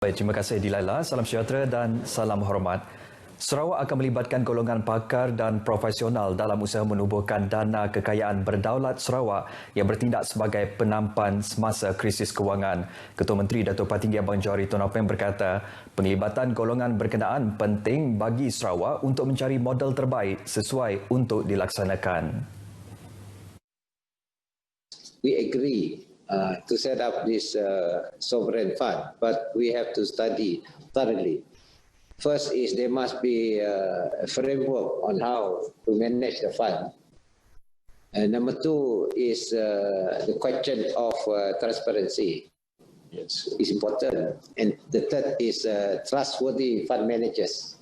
Baik, terima kasih Dilaila. Salam sejahtera dan salam hormat. Sarawak akan melibatkan golongan pakar dan profesional dalam usaha menubuhkan dana kekayaan berdaulat Sarawak yang bertindak sebagai penampan semasa krisis kewangan. Ketua Menteri Datuk Patinggi Abang Johari Tun Apeng berkata, penglibatan golongan berkenaan penting bagi Sarawak untuk mencari model terbaik sesuai untuk dilaksanakan. We agree to set up this sovereign fund, but we have to study thoroughly. First is there must be a framework on how to manage the fund. And number two is the question of transparency. Yes, is important. And the third is trustworthy fund managers.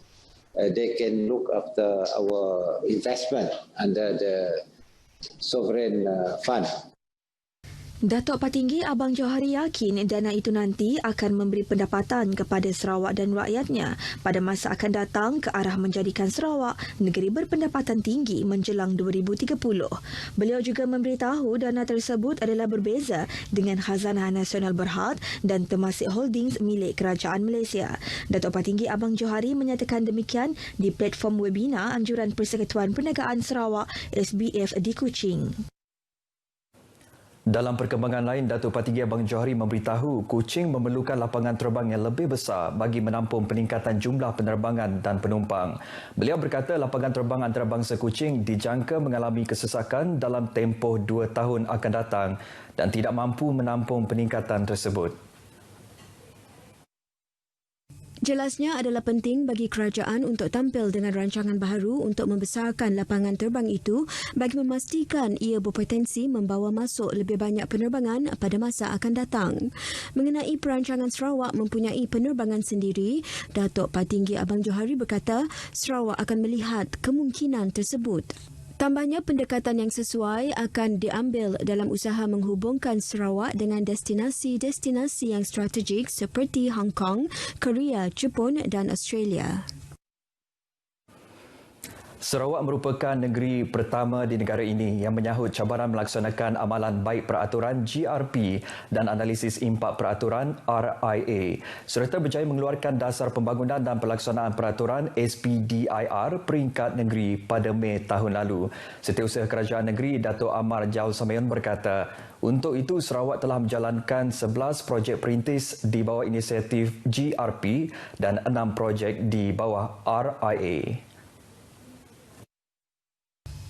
They can look after our investment under the sovereign fund. Datuk Patinggi Abang Johari yakin dana itu nanti akan memberi pendapatan kepada Sarawak dan rakyatnya pada masa akan datang ke arah menjadikan Sarawak negeri berpendapatan tinggi menjelang 2030. Beliau juga memberitahu dana tersebut adalah berbeza dengan Khazanah Nasional Berhad dan Temasek Holdings milik Kerajaan Malaysia. Datuk Patinggi Abang Johari menyatakan demikian di platform webinar Anjuran Persekutuan Perniagaan Sarawak SBF di Kuching. Dalam perkembangan lain, Datuk Patinggi Abang Johari memberitahu Kuching memerlukan lapangan terbang yang lebih besar bagi menampung peningkatan jumlah penerbangan dan penumpang. Beliau berkata lapangan terbang antarabangsa Kuching dijangka mengalami kesesakan dalam tempoh 2 tahun akan datang dan tidak mampu menampung peningkatan tersebut. Jelasnya adalah penting bagi kerajaan untuk tampil dengan rancangan baharu untuk membesarkan lapangan terbang itu bagi memastikan ia berpotensi membawa masuk lebih banyak penerbangan pada masa akan datang. Mengenai perancangan Sarawak mempunyai penerbangan sendiri, Datuk Patinggi Abang Johari berkata Sarawak akan melihat kemungkinan tersebut. Tambahnya, pendekatan yang sesuai akan diambil dalam usaha menghubungkan Sarawak dengan destinasi-destinasi yang strategik seperti Hong Kong, Korea, Jepun dan Australia. Sarawak merupakan negeri pertama di negara ini yang menyahut cabaran melaksanakan amalan baik peraturan GRP dan analisis impak peraturan RIA serta berjaya mengeluarkan dasar pembangunan dan pelaksanaan peraturan SPDIR peringkat negeri pada Mei tahun lalu. Setiausaha Kerajaan Negeri Datuk Amar Jaul Samayon berkata, untuk itu Sarawak telah menjalankan 11 projek perintis di bawah inisiatif GRP dan 6 projek di bawah RIA.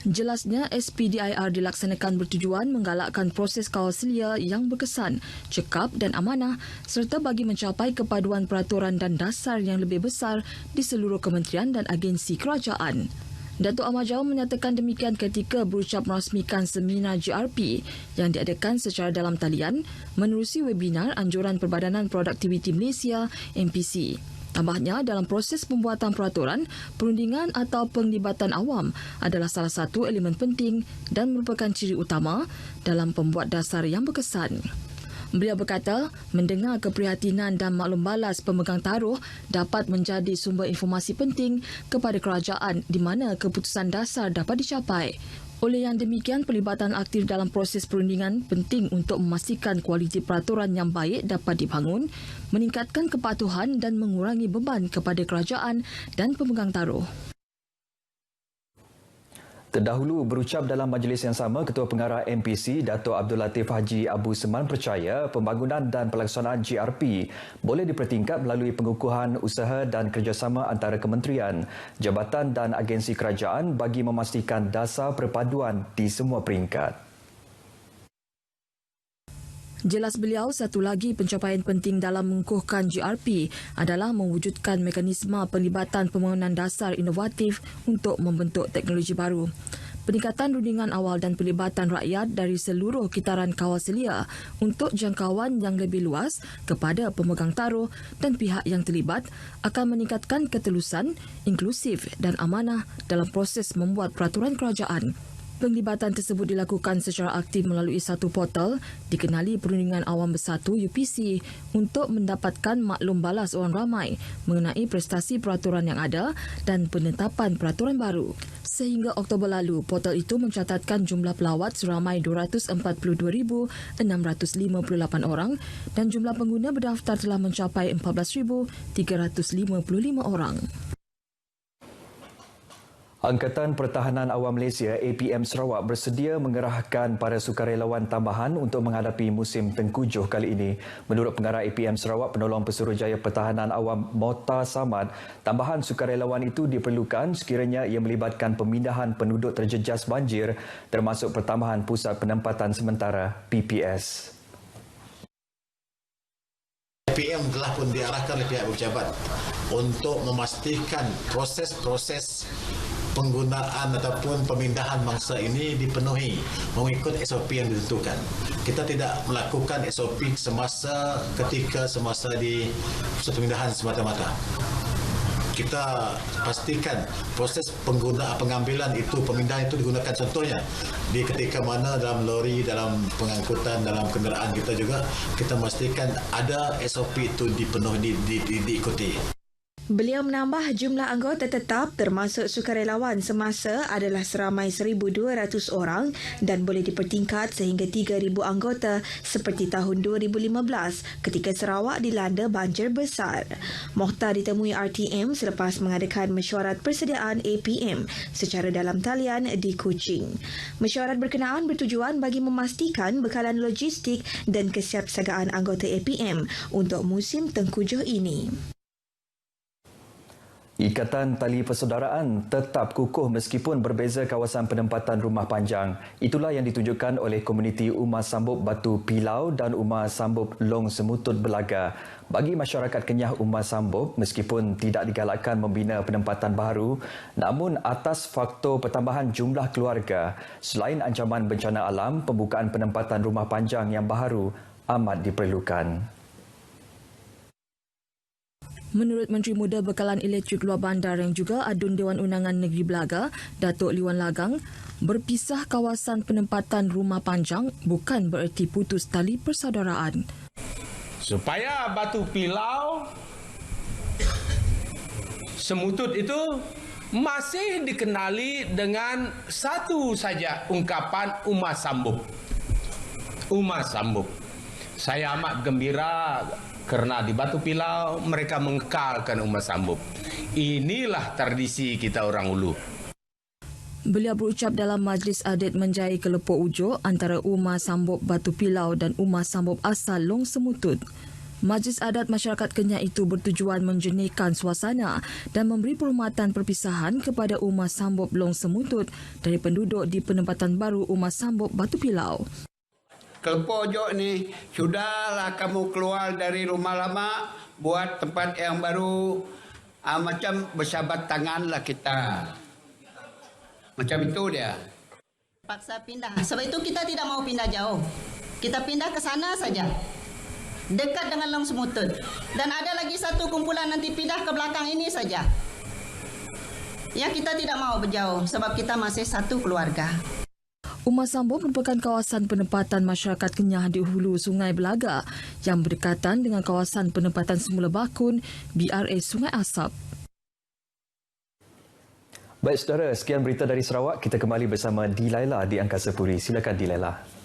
Jelasnya, SPDIR dilaksanakan bertujuan menggalakkan proses kawaselia yang berkesan, cekap dan amanah serta bagi mencapai kepaduan peraturan dan dasar yang lebih besar di seluruh kementerian dan agensi kerajaan. Datuk Amar Jaul menyatakan demikian ketika berucap merasmikan seminar GRP yang diadakan secara dalam talian menerusi webinar Anjuran Perbadanan Produktiviti Malaysia MPC. Tambahnya, dalam proses pembuatan peraturan, perundingan atau penglibatan awam adalah salah satu elemen penting dan merupakan ciri utama dalam pembuat dasar yang berkesan. Beliau berkata, mendengar keprihatinan dan maklum balas pemegang taruh dapat menjadi sumber informasi penting kepada kerajaan di mana keputusan dasar dapat dicapai. Oleh yang demikian, pelibatan aktif dalam proses perundingan penting untuk memastikan kualiti peraturan yang baik dapat dibangun, meningkatkan kepatuhan dan mengurangi beban kepada kerajaan dan pemegang taruh. Terdahulu berucap dalam majlis yang sama, Ketua Pengarah MPC Datuk Abdul Latif Haji Abu Seman percaya pembangunan dan pelaksanaan GRP boleh dipertingkat melalui pengukuhan usaha dan kerjasama antara kementerian, jabatan dan agensi kerajaan bagi memastikan dasar perpaduan di semua peringkat. Jelas beliau, satu lagi pencapaian penting dalam mengukuhkan GRP adalah mewujudkan mekanisme pelibatan pembangunan dasar inovatif untuk membentuk teknologi baru. Peningkatan rundingan awal dan pelibatan rakyat dari seluruh kitaran kawaselia untuk jangkauan yang lebih luas kepada pemegang taruh dan pihak yang terlibat akan meningkatkan ketelusan, inklusif dan amanah dalam proses membuat peraturan kerajaan. Penglibatan tersebut dilakukan secara aktif melalui satu portal dikenali Perundingan Awam Bersatu UPC untuk mendapatkan maklum balas orang ramai mengenai prestasi peraturan yang ada dan penetapan peraturan baru. Sehingga Oktober lalu, portal itu mencatatkan jumlah pelawat seramai 242,658 orang dan jumlah pengguna berdaftar telah mencapai 14,355 orang. Angkatan Pertahanan Awam Malaysia APM Sarawak bersedia mengerahkan para sukarelawan tambahan untuk menghadapi musim tengkujuh kali ini. Menurut pengarah APM Sarawak, Penolong Pesuruhjaya Pertahanan Awam Mota Samad, tambahan sukarelawan itu diperlukan sekiranya ia melibatkan pemindahan penduduk terjejas banjir termasuk pertambahan Pusat Penempatan Sementara PPS. APM telah pun diarahkan oleh pihak pejabat untuk memastikan proses-proses penggunaan ataupun pemindahan mangsa ini dipenuhi mengikut SOP yang ditentukan. Kita tidak melakukan SOP semasa di pusat pemindahan semata-mata. Kita pastikan proses pengambilan itu, pemindahan itu digunakan contohnya di ketika mana dalam lori, dalam pengangkutan, dalam kenderaan kita juga kita memastikan ada SOP itu dipenuhi, diikuti. Beliau menambah jumlah anggota tetap termasuk sukarelawan semasa adalah seramai 1,200 orang dan boleh dipertingkat sehingga 3,000 anggota seperti tahun 2015 ketika Sarawak dilanda banjir besar. Mokhtar ditemui RTM selepas mengadakan mesyuarat persediaan APM secara dalam talian di Kuching. Mesyuarat berkenaan bertujuan bagi memastikan bekalan logistik dan kesiapsiagaan anggota APM untuk musim tengkujuh ini. Ikatan Tali Persaudaraan tetap kukuh meskipun berbeza kawasan penempatan rumah panjang. Itulah yang ditunjukkan oleh komuniti Umar Sambub Batu Pilau dan Umar Sambub Long Semutut Belaga. Bagi masyarakat Kenyah Umar Sambub, meskipun tidak digalakkan membina penempatan baru, namun atas faktor pertambahan jumlah keluarga, selain ancaman bencana alam, pembukaan penempatan rumah panjang yang baru amat diperlukan. Menurut Menteri Muda Bekalan Elektrik Luar Bandar yang juga adun Dewan Undangan Negeri Belaga, Datuk Liwan Lagang, berpisah kawasan penempatan rumah panjang bukan bererti putus tali persaudaraan. Supaya Batu Pilau Semutut itu masih dikenali dengan satu saja ungkapan Umar Sambub. Umar Sambub. Saya amat gembira kerana di Batu Pilau mereka mengekalkan Umar Sambub. Inilah tradisi kita orang Ulu. Beliau berucap dalam Majlis Adat Menjai Kelepok Ujo antara Umar Sambub Batu Pilau dan Umar Sambub asal Long Semutut. Majlis Adat Masyarakat Kenyah itu bertujuan menjernihkan suasana dan memberi penghormatan perpisahan kepada Umar Sambub Long Semutut dari penduduk di penempatan baru Umar Sambub Batu Pilau. Kelepok Ujo ni, sudahlah kamu keluar dari rumah lama, buat tempat yang baru. Macam bersahabat tanganlah kita. Macam itu dia. Paksa pindah. Sebab itu kita tidak mau pindah jauh. Kita pindah ke sana saja. Dekat dengan Long Semutut. Dan ada lagi satu kumpulan nanti pindah ke belakang ini saja. Ya, kita tidak mau berjauh sebab kita masih satu keluarga. Umar Sambub merupakan kawasan penempatan masyarakat Kenyah di hulu Sungai Belaga yang berdekatan dengan kawasan penempatan semula Bakun, BRA Sungai Asap. Baik saudara, sekian berita dari Sarawak. Kita kembali bersama Dilaila di Angkasa Puri. Silakan Dilaila.